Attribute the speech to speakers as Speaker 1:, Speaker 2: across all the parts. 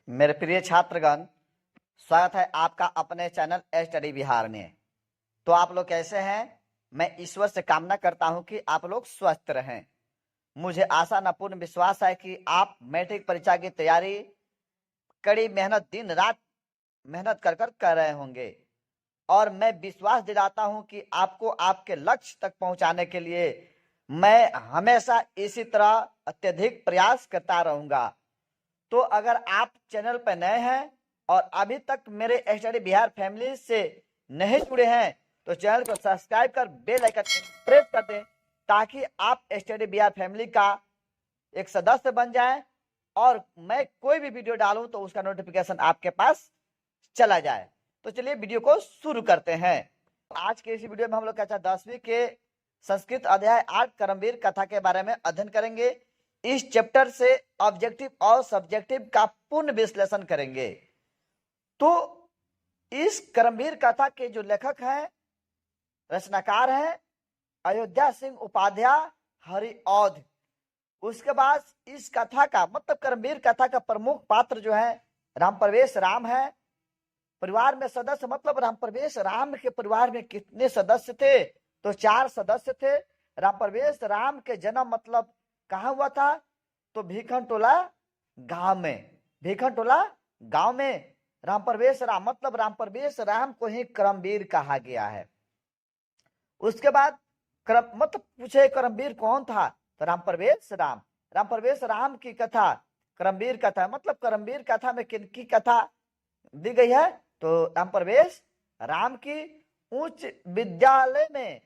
Speaker 1: मेरे प्रिय छात्रगण, स्वागत है आपका अपने चैनल स्टडी बिहार में। तो आप लोग कैसे हैं? मैं ईश्वर से कामना करता हूं कि आप लोग स्वस्थ रहें। मुझे आशा न पूर्ण विश्वास है कि आप मैट्रिक परीक्षा की तैयारी कड़ी मेहनत दिन रात मेहनत कर रहे होंगे और मैं विश्वास दिलाता हूं कि आपको आपके लक्ष्य तक पहुंचाने के लिए मैं हमेशा इसी तरह अत्यधिक प्रयास करता रहूंगा। तो अगर आप चैनल पर नए हैं और अभी तक मेरे स्टडी बिहार फैमिली से नहीं जुड़े हैं तो चैनल को सब्सक्राइब कर बेल आइकन प्रेस कर दें ताकि आप स्टडी बिहार फैमिली का एक सदस्य बन जाएं और मैं कोई भी वीडियो डालूं तो उसका नोटिफिकेशन आपके पास चला जाए। तो चलिए वीडियो को शुरू करते हैं। आज के इस वीडियो में हम लोग कक्षा 10वीं के संस्कृत अध्याय 8 कर्मवीर कथा के बारे में अध्ययन करेंगे। इस चैप्टर से ऑब्जेक्टिव और सब्जेक्टिव का पूर्ण विश्लेषण करेंगे। तो इस कर्मवीर कथा के जो लेखक हैं, रचनाकार हैं अयोध्या सिंह उपाध्याय हरिऔध। उसके बाद इस कथा का मतलब कर्मवीर कथा का प्रमुख पात्र जो है राम प्रवेश राम है। परिवार में सदस्य मतलब राम प्रवेश राम के परिवार में कितने सदस्य थे? तो 4 सदस्य थे। राम प्रवेश राम के जन्म मतलब कहाँ हुआ था? तो भीखनटोला गांव में। भीखनटोला गांव में राम प्रवेश राम मतलब राम प्रवेश राम को ही कर्मवीर कहा गया है। उसके बाद मतलब पूछे कर्मवीर कौन था? तो राम प्रवेश राम। राम प्रवेश राम की कथा कर्मवीर कथा मतलब कर्मवीर कथा में किनकी कथा दी गई है? तो राम प्रवेश राम की उच्च विद्यालय में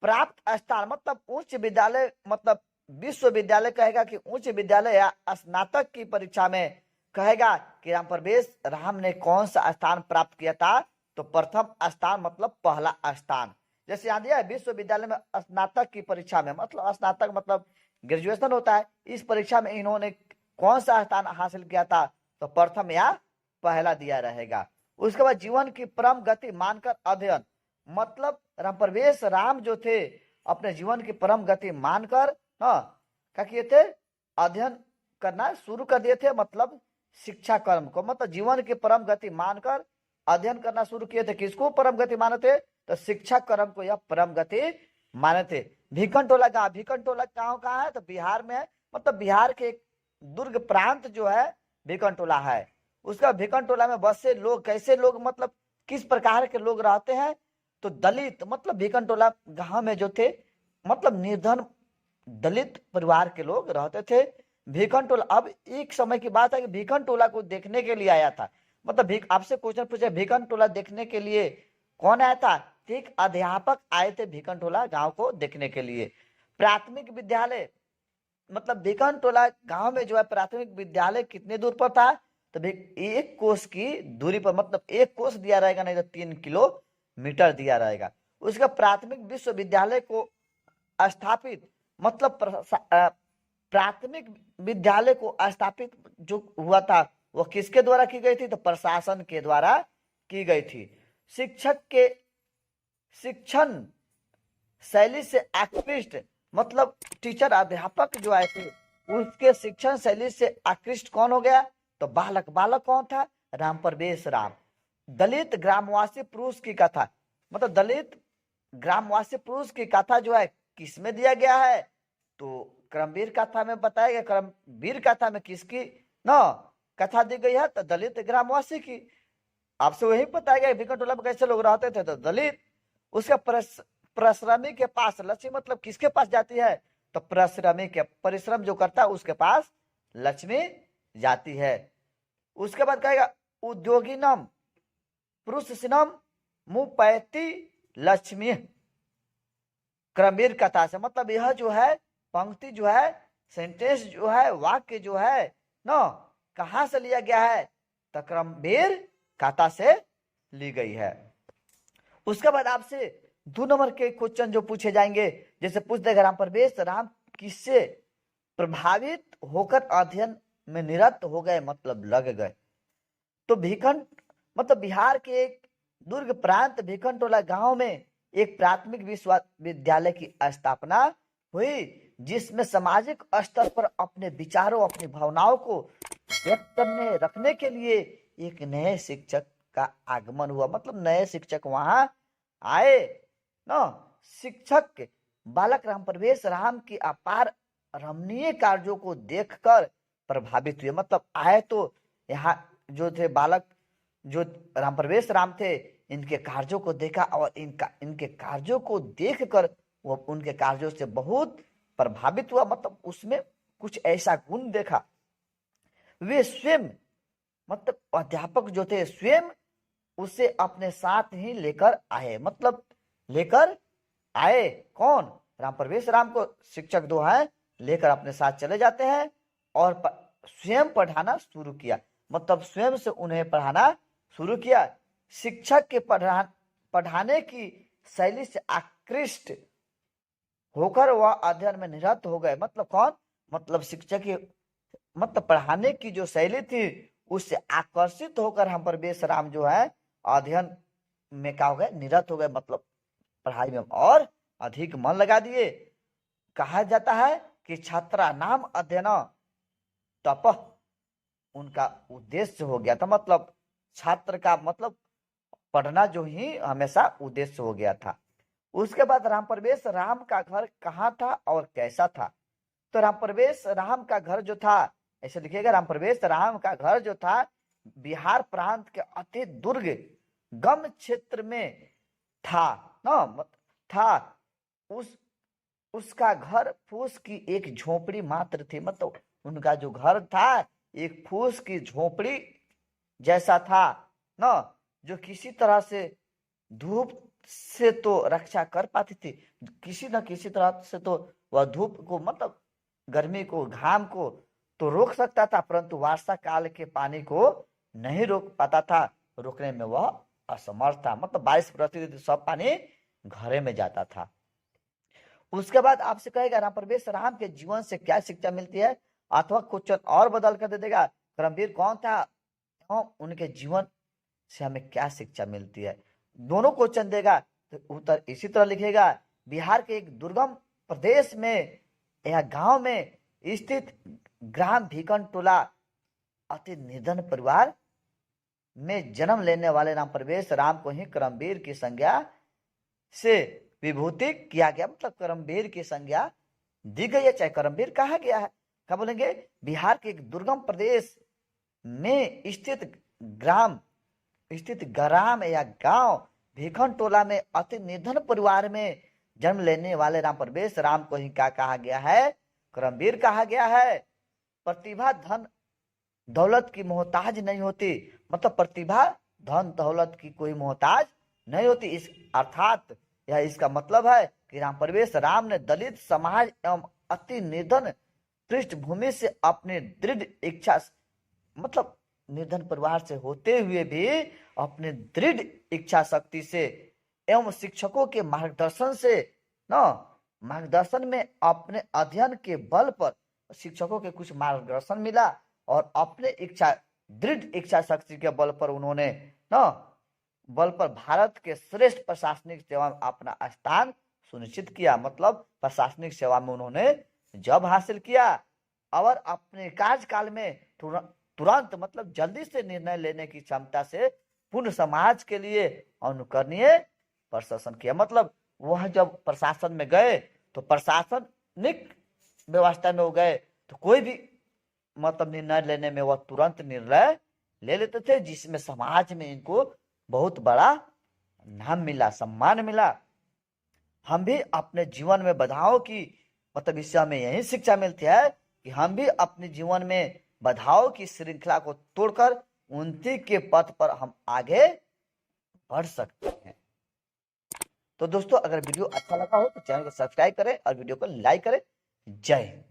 Speaker 1: प्राप्त स्थान मतलब उच्च विद्यालय मतलब विश्वविद्यालय कहेगा कि उच्च विद्यालय या स्नातक की परीक्षा में कहेगा कि राम प्रवेश राम ने कौन सा स्थान प्राप्त किया था? तो प्रथम स्थान मतलब पहला स्थान। जैसे यहाँ दिया है विश्वविद्यालय में स्नातक की परीक्षा में मतलब स्नातक मतलब ग्रेजुएशन होता है। इस परीक्षा में इन्होंने कौन सा स्थान हासिल किया था? तो प्रथम या पहला दिया रहेगा। उसके बाद जीवन की परम गति मानकर अध्ययन मतलब राम प्रवेश राम जो थे अपने जीवन की परम गति मानकर क्या किए थे? अध्ययन करना शुरू कर दिए थे। मतलब शिक्षा कर्म को मतलब जीवन की परम गति मानकर अध्ययन करना शुरू किए थे। किसको परम गति माने थे? तो शिक्षा कर्म को यह परम गति माने थे। भीखनटोला गांव, भीखनटोला गांव कहाँ है? तो बिहार में है। मतलब बिहार के एक दुर्ग प्रांत जो है भीखनटोला है। उसका भीखनटोला में बसे लोग कैसे लोग मतलब किस प्रकार के लोग रहते हैं? तो दलित मतलब भीखनटोला गांव में जो थे मतलब निर्धन दलित परिवार के लोग रहते थे। भीखनटोला अब एक समय की बात है कि भीखनटोला को देखने के लिए आया था। मतलब आपसे क्वेश्चन पूछे भीखनटोला देखने के लिए कौन आया था? एक अध्यापक आए थे भीखनटोला गांव को देखने के लिए। प्राथमिक विद्यालय मतलब भीखनटोला गांव में जो है प्राथमिक विद्यालय कितने दूर पर था? तो 1 कोस की दूरी पर मतलब 1 कोस दिया रहेगा, नहीं तो 3 किलोमीटर दिया रहेगा। उसका प्राथमिक विश्वविद्यालय को स्थापित मतलब प्राथमिक विद्यालय को स्थापित जो हुआ था वो किसके द्वारा की गई थी? तो प्रशासन के द्वारा की गई थी। शिक्षक के शिक्षण शैली से आकृष्ट मतलब टीचर अध्यापक जो आए थे उसके शिक्षण शैली से आकृष्ट कौन हो गया? तो बालक। बालक कौन था? राम प्रवेश राम। दलित ग्रामवासी पुरुष की कथा मतलब दलित ग्रामवासी पुरुष की कथा जो है किसमें दिया गया है? तो कर्मवीर कथा में बताया गया। कर्मवीर कथा में किसकी कथा दी गई है? तो दलित ग्रामवासी की। आपसे वही बताया गया भीखनटोला में कैसे लोग रहते थे? तो दलित। उसका परिश्रमी के पास लक्ष्मी मतलब किसके पास जाती है? तो परिश्रमी के परिश्रम जो करता है उसके पास लक्ष्मी जाती है। उसके बाद कहेगा उद्योगिनम पुरुषसिनम मुपैति लक्ष्मी। कर्मवीर कथा से मतलब यह जो है पंक्ति जो है सेंटेंस जो है वाक्य जो है कहां से लिया गया है? तो कर्मवीर कथा से ली गई है। उसके बाद आपसे 2 नंबर के क्वेश्चन जो पूछे जाएंगे, जैसे पूछ देगा राम प्रवेश राम किससे प्रभावित होकर अध्ययन में निरत हो गए मतलब लग गए? तो भीखन मतलब बिहार के एक दुर्ग प्रांत भीखनटोला गांव में एक प्राथमिक विश्वविद्यालय की स्थापना हुई जिसमें सामाजिक स्तर पर अपने विचारों अपनी भावनाओं को व्यक्त करने रखने के लिए एक नए शिक्षक का आगमन हुआ। मतलब नए शिक्षक वहां आए न। शिक्षक बालक राम प्रवेश राम की अपार रमणीय कार्यों को देखकर प्रभावित हुए। मतलब आए तो यहाँ जो थे बालक, जो राम प्रवेश राम थे, इनके कार्यों को देखा और इनके कार्यों को देखकर वो उनके कार्यों से बहुत प्रभावित हुआ। मतलब उसमें कुछ ऐसा गुण देखा। वे स्वयं, मतलब अध्यापक जो थे, स्वयं उसे अपने साथ ही लेकर आए। मतलब लेकर आए कौन? राम प्रवेश राम को शिक्षक दो है लेकर अपने साथ चले जाते हैं और स्वयं पढ़ाना शुरू किया। मतलब स्वयं से उन्हें पढ़ाना शुरू किया। शिक्षक के पढ़ाने की शैली से आकृष्ट होकर वह अध्ययन में निरत हो गए। मतलब कौन? मतलब शिक्षक की मतलब पढ़ाने की जो शैली थी उससे आकर्षित होकर हम प्रवेश राम जो है अध्ययन में क्या हो गए? निरत हो गए। मतलब पढ़ाई में और अधिक मन लगा दिए। कहा जाता है कि छात्रा नाम अध्ययन तप उनका उद्देश्य हो गया था। मतलब छात्र का मतलब पढ़ना जो ही हमेशा उद्देश्य हो गया था। उसके बाद राम प्रवेश राम का घर कहाँ था और कैसा था? तो राम प्रवेश राम का घर जो था, ऐसे लिखिएगा, राम प्रवेश राम का घर जो था बिहार प्रांत के अति दुर्ग गम क्षेत्र में था ना। था उसका घर फूस की एक झोपड़ी मात्र थी। मतलब उनका जो घर था एक फूस की झोपड़ी जैसा था ना, जो किसी तरह से धूप से तो रक्षा कर पाती थी, किसी न किसी तरह से तो वह धूप को, मतलब गर्मी को, घाम को तो रोक सकता था, परंतु वर्षा काल के पानी को नहीं रोक पाता था। रोकने में वह असमर्थ था। मतलब 22% सब पानी घरे में जाता था। उसके बाद आपसे कहेगा राम प्रवेश राम के जीवन से क्या शिक्षा मिलती है, अथवा क्वेश्चन और बदल कर दे देगा करमवीर कौन था एवं उनके जीवन से हमें क्या शिक्षा मिलती है। दोनों क्वेश्चन देगा तो उत्तर इसी तरह लिखेगा। बिहार के एक दुर्गम प्रदेश में या गांव में स्थित ग्राम भीकन टोला अति निर्धन परिवार में जन्म लेने वाले राम प्रवेश राम को ही करमवीर की संज्ञा से विभूति किया गया। मतलब करमवीर की संज्ञा दी गई है, चाहे करमवीर कहा गया है। क्या बोलेंगे? बिहार के एक दुर्गम प्रदेश में स्थित ग्राम या गांव भीखन टोला में अति निर्धन परिवार में जन्म लेने वाले राम प्रवेश राम को ही क्या कहा गया है? करमवीर कहा गया है। प्रतिभा धन दौलत की मोहताज नहीं होती। मतलब प्रतिभा धन दौलत की कोई मोहताज नहीं होती। इस अर्थात यह इसका मतलब है कि राम प्रवेश राम ने दलित समाज एवं अति निर्धन पृष्ठभूमि से अपनी दृढ़ इच्छा, मतलब निर्धन परिवार से होते हुए भी अपने दृढ़ इच्छा शक्ति से एवं शिक्षकों के मार्गदर्शन से मार्गदर्शन में अपने अध्ययन के बल पर शिक्षकों के कुछ मार्गदर्शन मिला और अपने दृढ़ इच्छा शक्ति के बल पर उन्होंने भारत के श्रेष्ठ प्रशासनिक सेवा में अपना स्थान सुनिश्चित किया। मतलब प्रशासनिक सेवा में उन्होंने जॉब हासिल किया और अपने कार्यकाल में तुरंत मतलब जल्दी से निर्णय लेने की क्षमता से पूर्ण समाज के लिए अनुकरणीय प्रशासन किया। मतलब वह जब प्रशासन में गए तो प्रशासनिक व्यवस्था में हो गए तो कोई भी मतलब निर्णय लेने में वह तुरंत निर्णय ले लेते थे, जिसमें समाज में इनको बहुत बड़ा नाम मिला, सम्मान मिला। हम भी अपने जीवन में बाधाओं की, मतलब इससे हमें यही शिक्षा मिलती है कि हम भी अपने जीवन में बाधाओं की श्रृंखला को तोड़कर उन्नति के पथ पर हम आगे बढ़ सकते हैं। तो दोस्तों, अगर वीडियो अच्छा लगा हो तो चैनल को सब्सक्राइब करें और वीडियो को लाइक करें। जय हिंद।